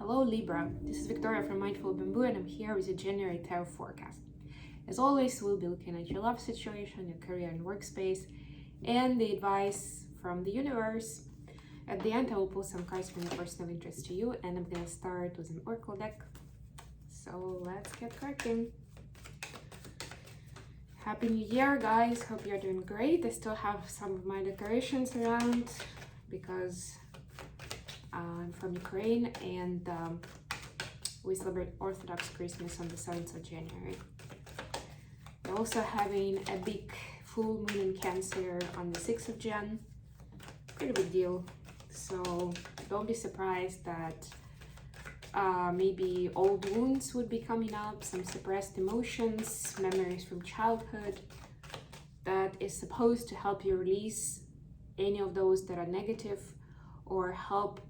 Hello Libra, this is Victoria from Mindful Bamboo and I'm here with a January Tarot Forecast. As always, we'll be looking at your love situation, your career and workspace, and the advice from the universe. At the end, I will pull some cards from the person of interest to you, and I'm going to start with an oracle deck. So let's get cracking. Happy New Year, guys. Hope you're doing great. I still have some of my decorations around because I'm from Ukraine and we celebrate Orthodox Christmas on the 7th of January. We're also having a big full moon in Cancer on the 6th of Jan. Pretty big deal. So don't be surprised that maybe old wounds would be coming up, some suppressed emotions, memories from childhood that is supposed to help you release any of those that are negative or help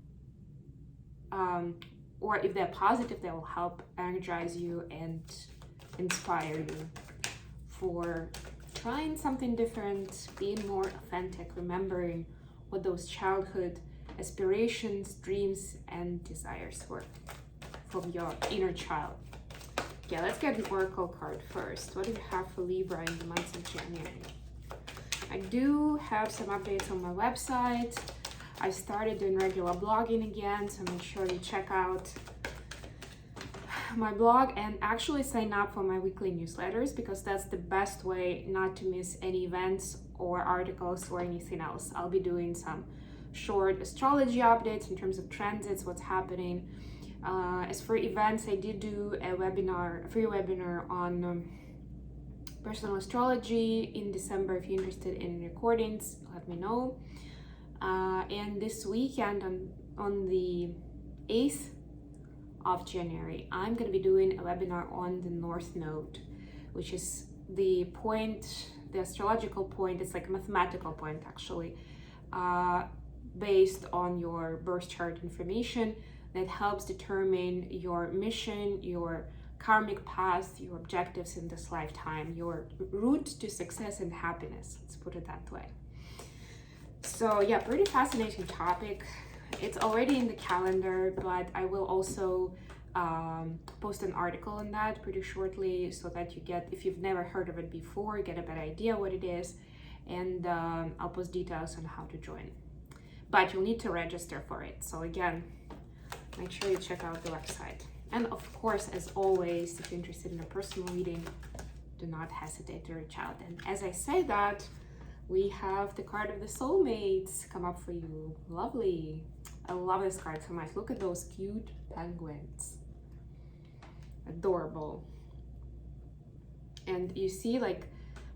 or if they're positive, they will help energize you and inspire you for trying something different, being more authentic, remembering what those childhood aspirations, dreams, and desires were from your inner child. Okay, let's get an oracle card first. What do we have for Libra in the month of January? I do have some updates on my website. I started doing regular blogging again, so make sure you check out my blog and actually sign up for my weekly newsletters, because that's the best way not to miss any events or articles or anything else. I'll be doing some short astrology updates in terms of transits, what's happening. As for events, I did do a free webinar on personal astrology in December. If you're interested in recordings, let me know. And this weekend on the 8th of January, I'm going to be doing a webinar on the North Node, which is the point, the astrological point. It's like a mathematical point actually, based on your birth chart information that helps determine your mission, your karmic path, your objectives in this lifetime, your route to success and happiness. Let's put it that way. So yeah, pretty fascinating topic. It's already in the calendar, but I will also post an article on that pretty shortly so that you get, if you've never heard of it before, you get a better idea what it is, and I'll post details on how to join. But you'll need to register for it. So again, make sure you check out the website. And of course, as always, if you're interested in a personal reading, do not hesitate to reach out. And as I say that, we have the card of the soulmates come up for you. Lovely. I love this card so much. Look at those cute penguins. Adorable. And you see, like,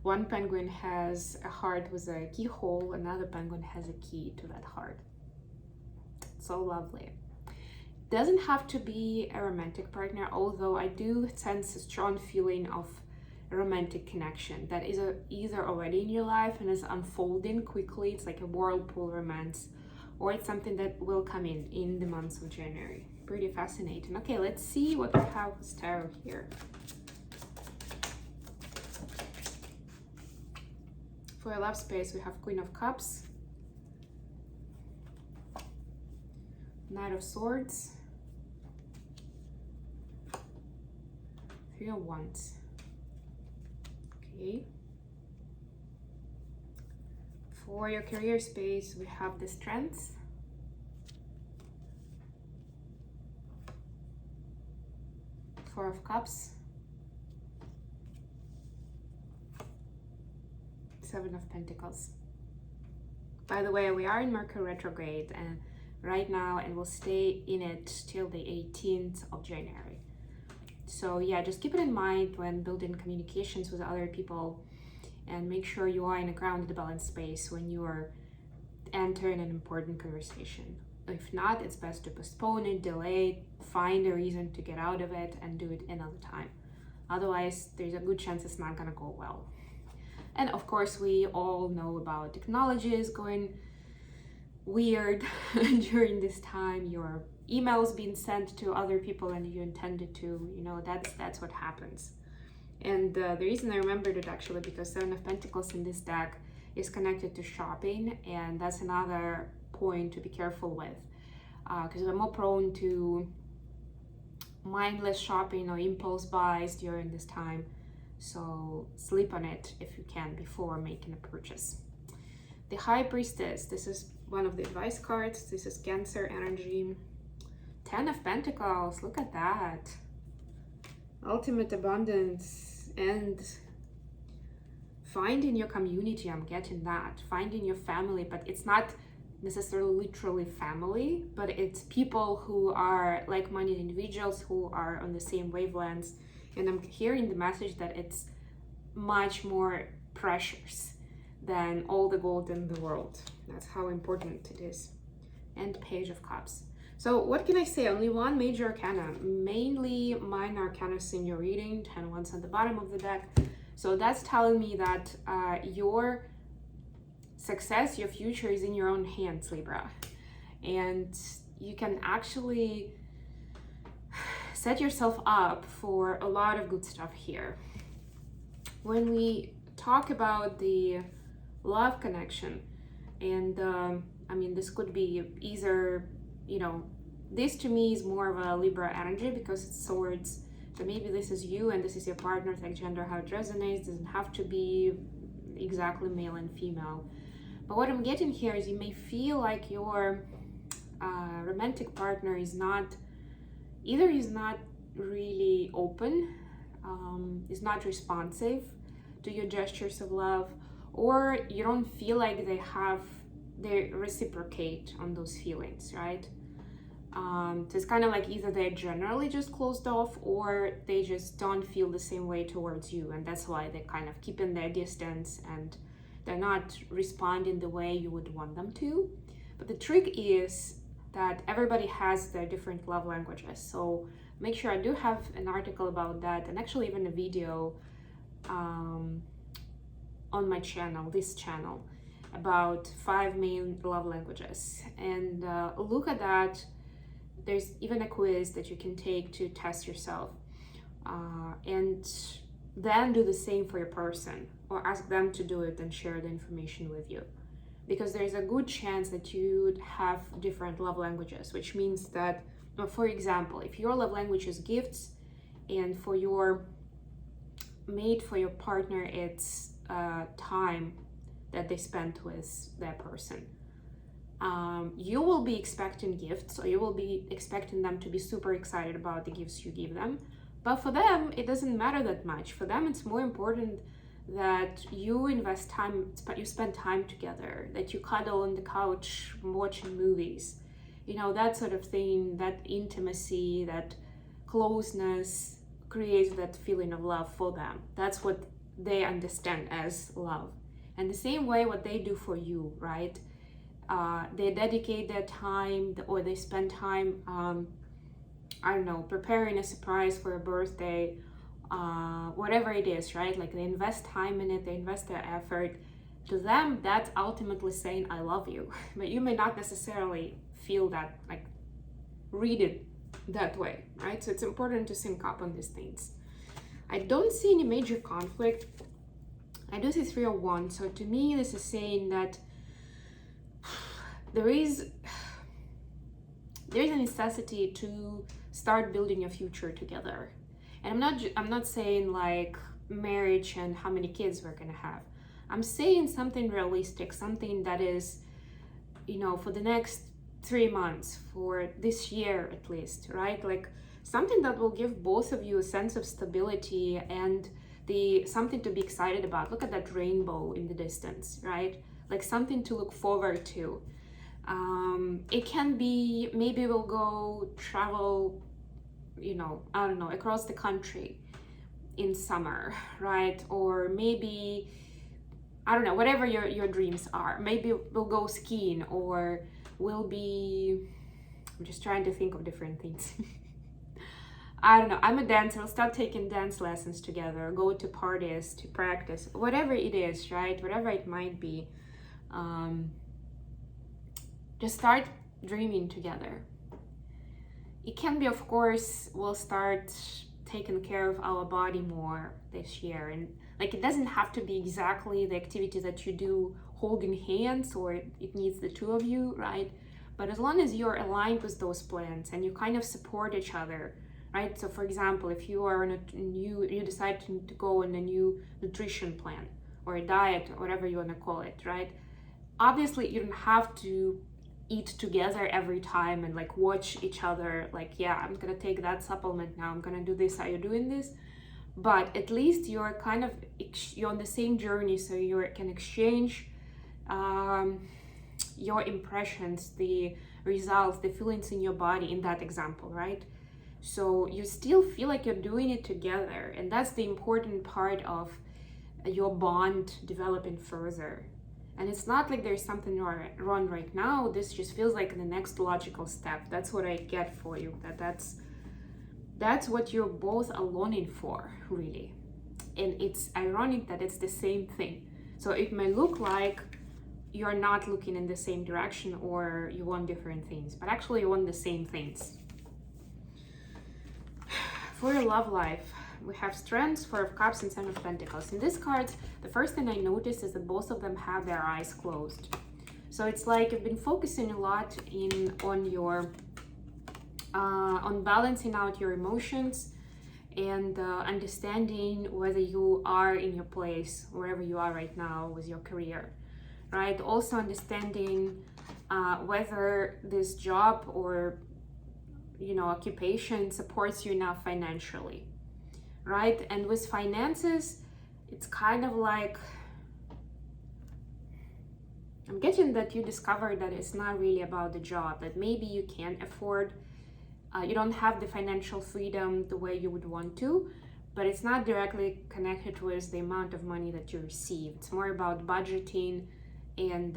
one penguin has a heart with a keyhole, another penguin has a key to that heart. So lovely. Doesn't have to be a romantic partner, although I do sense a strong feeling of a romantic connection that is either already in your life and is unfolding quickly. It's like a whirlpool romance, or it's something that will come in the months of January. Pretty fascinating. Okay, let's see what we have with tarot here. For your love space, we have Queen of Cups, Knight of Swords, Three of Wands. Okay. For your career space, we have the Strength, Four of Cups, Seven of Pentacles. By the way, we are in Mercury retrograde and right now, and we'll stay in it till the 18th of January. So yeah, just keep it in mind when building communications with other people, and make sure you are in a grounded, balanced space when you are entering an important conversation. If not, it's best to postpone it, delay it, find a reason to get out of it and do it another time. Otherwise, there's a good chance it's not gonna go well. And of course, we all know about technologies going weird during this time. Your emails being sent to other people and you intended to, you know, that's what happens. And the reason I remembered it actually because Seven of Pentacles in this deck is connected to shopping, and that's another point to be careful with, because we're more prone to mindless shopping or impulse buys during this time. So sleep on it if you can before making a purchase. The High Priestess, this is one of the advice cards. This is Cancer energy. 10 of Pentacles, look at that. Ultimate abundance and finding your community, I'm getting that. Finding your family, but it's not necessarily literally family, but it's people who are like-minded individuals who are on the same wavelengths. And I'm hearing the message that it's much more precious than all the gold in the world. That's how important it is. And Page of Cups. So what can I say? Only one major arcana, mainly minor arcana in your reading, 10 wands at the bottom of the deck. So that's telling me that your success, your future is in your own hands, Libra. And you can actually set yourself up for a lot of good stuff here. When we talk about the love connection, and I mean, this could be either, you know, this to me is more of a Libra energy because it's swords. So maybe this is you and this is your partner, like gender, how it resonates. Doesn't have to be exactly male and female. But what I'm getting here is you may feel like your romantic partner is not, either is not really open, is not responsive to your gestures of love, or you don't feel like they reciprocate on those feelings, right? So it's kind of like either they're generally just closed off or they just don't feel the same way towards you, and that's why they're kind of keeping their distance and they're not responding the way you would want them to. But the trick is that everybody has their different love languages. So make sure, I do have an article about that, and actually even a video on my channel, this channel, about 5 main love languages. And look at that. There's even a quiz that you can take to test yourself. And then do the same for your person, or ask them to do it and share the information with you. Because there's a good chance that you'd have different love languages, which means that, for example, if your love language is gifts, and for your mate, for your partner, it's time that they spent with that person. You will be expecting gifts, or you will be expecting them to be super excited about the gifts you give them. But for them, it doesn't matter that much. For them, it's more important that you invest time, you spend time together, that you cuddle on the couch watching movies, you know, that sort of thing. That intimacy, that closeness creates that feeling of love for them. That's what they understand as love. And the same way what they do for you, right? They dedicate their time, or they spend time, I don't know, preparing a surprise for a birthday, whatever it is, right? Like they invest time in it, they invest their effort. To them, that's ultimately saying, I love you. But you may not necessarily feel that, like read it that way, right? So it's important to sync up on these things. I don't see any major conflict. I do see 3 of Wands. So to me, this is saying that there is a necessity to start building your future together. And I'm not saying like marriage and how many kids we're gonna have. I'm saying something realistic, something that is, you know, for the next 3 months, for this year at least, right? Like something that will give both of you a sense of stability and something to be excited about. Look at that rainbow in the distance, right? Like something to look forward to. It can be, maybe we'll go travel, you know, I don't know, across the country in summer, right? Or maybe, I don't know, whatever your dreams are. Maybe we'll go skiing, or we'll be, I'm just trying to think of different things. I don't know, I'm a dancer, I'll start taking dance lessons together, go to parties to practice, whatever it is, right? Whatever it might be. Just start dreaming together. It can be, of course, we'll start taking care of our body more this year. And like, it doesn't have to be exactly the activity that you do holding hands, or it needs the 2 of you, right? But as long as you're aligned with those plans and you kind of support each other, right? So for example, if you are on you decide to go on a new nutrition plan or a diet, or whatever you want to call it, right? Obviously, you don't have to eat together every time and like watch each other, like, yeah, I'm gonna take that supplement now, I'm gonna do this, are you doing this? But at least you're kind of, you're on the same journey, so you can exchange your impressions, the results, the feelings in your body in that example, right? So you still feel like you're doing it together, and that's the important part of your bond developing further. And it's not like there's something wrong right now, this just feels like the next logical step. That's what I get for you, that's what you're both longing for, really. And it's ironic that it's the same thing. So it may look like you're not looking in the same direction or you want different things, but actually you want the same things. For your love life, we have Strength, Four of Cups, and Ten of Pentacles. In these cards, the first thing I noticed is that both of them have their eyes closed. So it's like you've been focusing a lot on your on balancing out your emotions and understanding whether you are in your place wherever you are right now with your career, right? Also understanding whether this job or occupation supports you enough financially, right? And with finances, it's kind of like, I'm getting that you discovered that it's not really about the job, that maybe you can't afford, you don't have the financial freedom the way you would want to, but it's not directly connected with the amount of money that you receive. It's more about budgeting and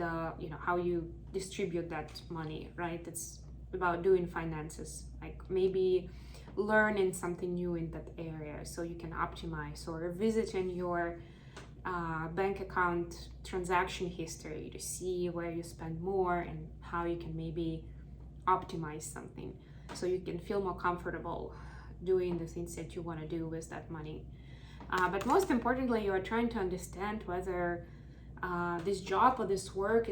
how you distribute that money, right? It's about doing finances, like maybe learning something new in that area so you can optimize, or visiting your bank account transaction history to see where you spend more and how you can maybe optimize something so you can feel more comfortable doing the things that you want to do with that money. But most importantly, you are trying to understand whether this job or this work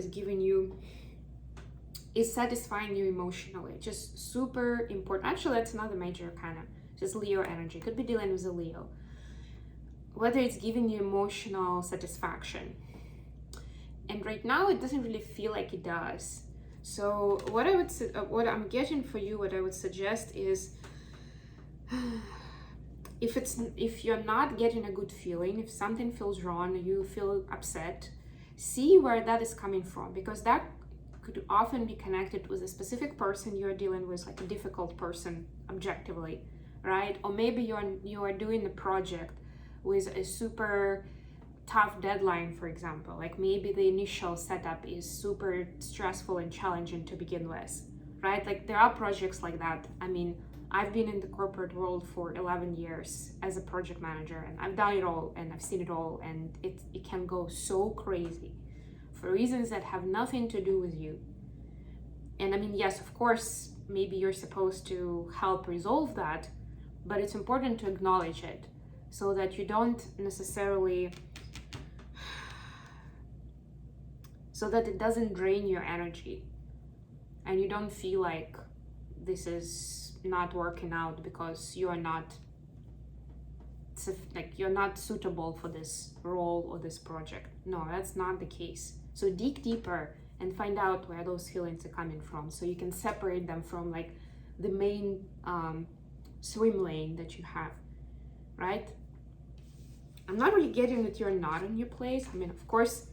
is satisfying you emotionally. Just super important. Actually, that's another major kind of just Leo energy. Could be dealing with a Leo. Whether it's giving you emotional satisfaction. And right now, it doesn't really feel like it does. So what I'm getting for you, what I would suggest is, if you're not getting a good feeling, if something feels wrong, you feel upset, see where that is coming from, because that could often be connected with a specific person you're dealing with, like a difficult person objectively, right? Or maybe you are doing a project with a super tough deadline, for example. Like maybe the initial setup is super stressful and challenging to begin with, right? Like there are projects like that. I mean, I've been in the corporate world for 11 years as a project manager, and I've done it all and I've seen it all, and it can go so crazy for reasons that have nothing to do with you. And I mean, yes, of course, maybe you're supposed to help resolve that, but it's important to acknowledge it so that you don't necessarily, so that it doesn't drain your energy and you don't feel like this is not working out because you're not suitable for this role or this project. No, that's not the case. So dig deeper and find out where those feelings are coming from, so you can separate them from like the main swim lane that you have, right? I'm not really getting that you're not in your place. I mean, of course,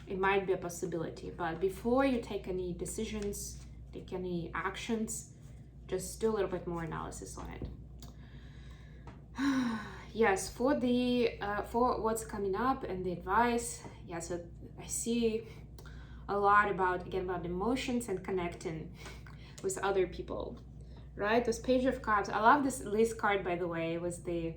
it might be a possibility, but before you take any decisions, take any actions, just do a little bit more analysis on it. Yes, for what's coming up and the advice, yeah, so I see a lot about emotions and connecting with other people, right? This Page of Cups. I love this card, by the way, with the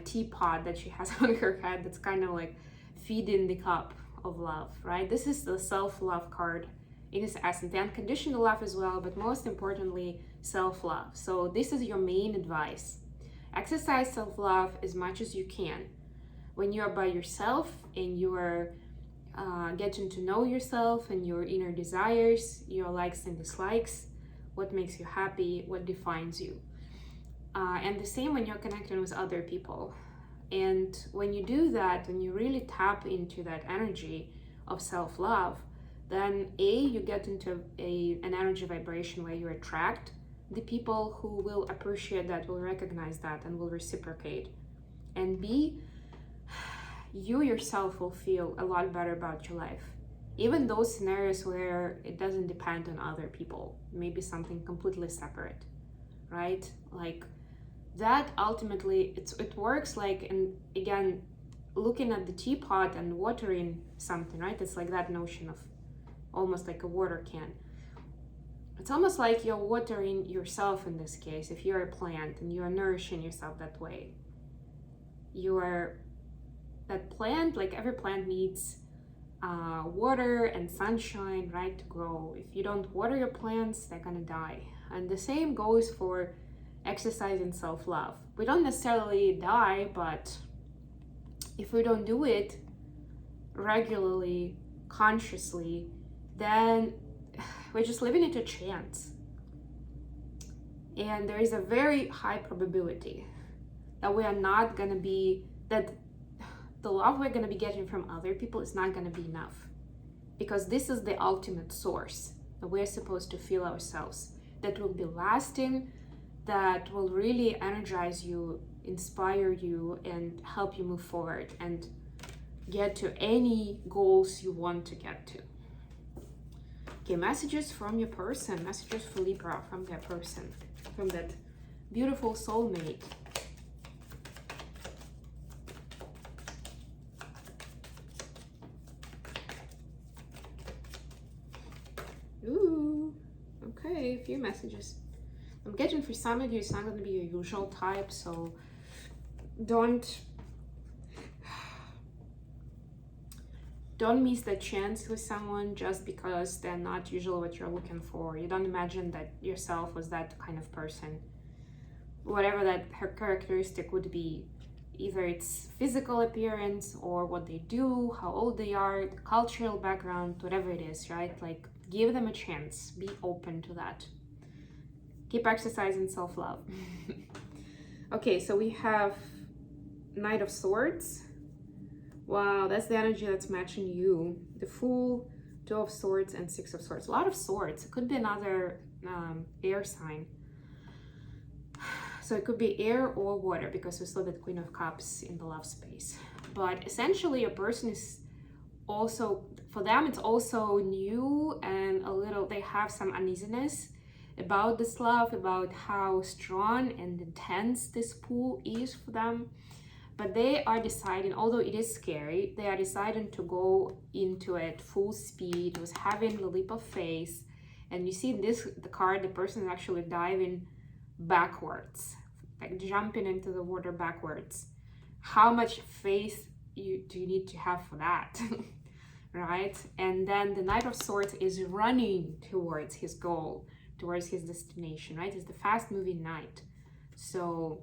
teapot that she has on her head. That's kind of like feeding the cup of love, right? This is the self-love card in its essence, the unconditional love as well, but most importantly, self-love. So this is your main advice. Exercise self-love as much as you can. When you're by yourself and you're getting to know yourself and your inner desires, your likes and dislikes, what makes you happy, what defines you. And the same when you're connecting with other people. And when you do that, when you really tap into that energy of self-love, then you get into an energy vibration where you attract the people who will appreciate that, will recognize that, and will reciprocate. And B, you yourself will feel a lot better about your life. Even those scenarios where it doesn't depend on other people, maybe something completely separate, right? Like that ultimately, it works like, and again, looking at the teapot and watering something, right? It's like that notion of almost like a water can. It's almost like you're watering yourself in this case. If you're a plant and you're nourishing yourself that way, that plant, like every plant needs water and sunshine, right, to grow. If you don't water your plants, they're gonna die. And the same goes for exercise and self-love. We don't necessarily die, but if we don't do it regularly, consciously, then we're just living it to chance. And there is a very high probability that we are not gonna be, that the love we're gonna be getting from other people is not gonna be enough. Because this is the ultimate source that we're supposed to feel ourselves, that will be lasting, that will really energize you, inspire you, and help you move forward and get to any goals you want to get to. Okay, messages from your person, messages for Libra from their person, from that beautiful soulmate. Ooh, okay, a few messages. I'm getting for some of you, it's not going to be your usual type, so don't miss the chance with someone just because they're not usually what you're looking for. You don't imagine that yourself was that kind of person. Whatever that her characteristic would be, either it's physical appearance or what they do, how old they are, the cultural background, whatever it is, right? Like, give them a chance, be open to that. Keep exercising self-love. Okay, so we have Knight of Swords. Wow, that's the energy that's matching you. The Fool, Two of Swords, and Six of Swords. A lot of swords. It could be another air sign. So it could be air or water, because we saw that Queen of Cups in the love space. But essentially, a person is also, for them, it's also new and a little, they have some uneasiness about this love, about how strong and intense this pull is for them. But they are deciding, although it is scary, they are deciding to go into it full speed, with having the leap of faith. And you see this, the card, the person is actually diving backwards, like jumping into the water backwards. How much faith do you need to have for that? Right? And then the Knight of Swords is running towards his goal, towards his destination, right? It's the fast-moving knight. So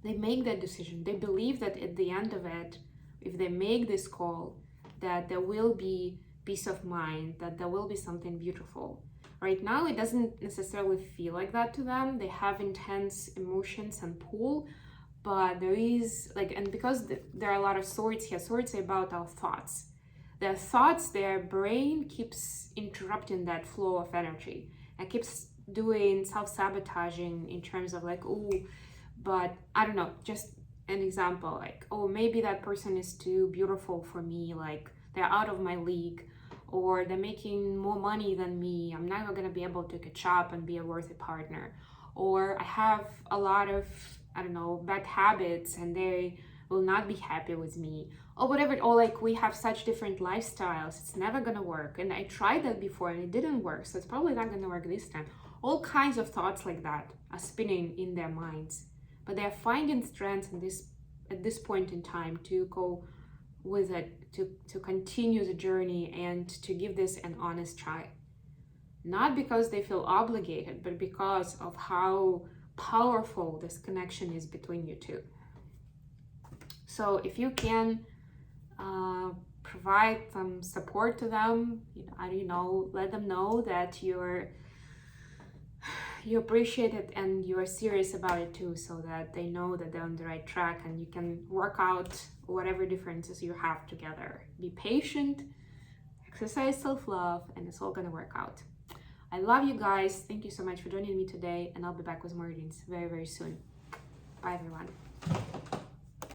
they make that decision. They believe that at the end of it, if they make this call, that there will be peace of mind, that there will be something beautiful. Right now, it doesn't necessarily feel like that to them. They have intense emotions and pull, but there is, like, and because there are a lot of swords here, swords are about our thoughts. Their thoughts, their brain keeps interrupting that flow of energy. It keeps doing self-sabotaging in terms of like, oh, but I don't know, just an example, like, oh, maybe that person is too beautiful for me, like they're out of my league, or they're making more money than me, I'm never gonna be able to catch up and be a worthy partner, or I have a lot of, I don't know, bad habits and they will not be happy with me, or whatever, or like we have such different lifestyles, it's never gonna work, and I tried that before and it didn't work, so it's probably not gonna work this time. All kinds of thoughts like that are spinning in their minds, but they're finding strength in this, at this point in time, to go with it, to continue the journey and to give this an honest try. Not because they feel obligated, but because of how powerful this connection is between you two. So if you can provide some support to them, let them know that you appreciate it and you are serious about it too, so that they know that they're on the right track and you can work out whatever differences you have together. Be patient, exercise self-love, and it's all gonna work out. I love you guys. Thank you so much for joining me today, and I'll be back with more readings very, very soon. Bye, everyone.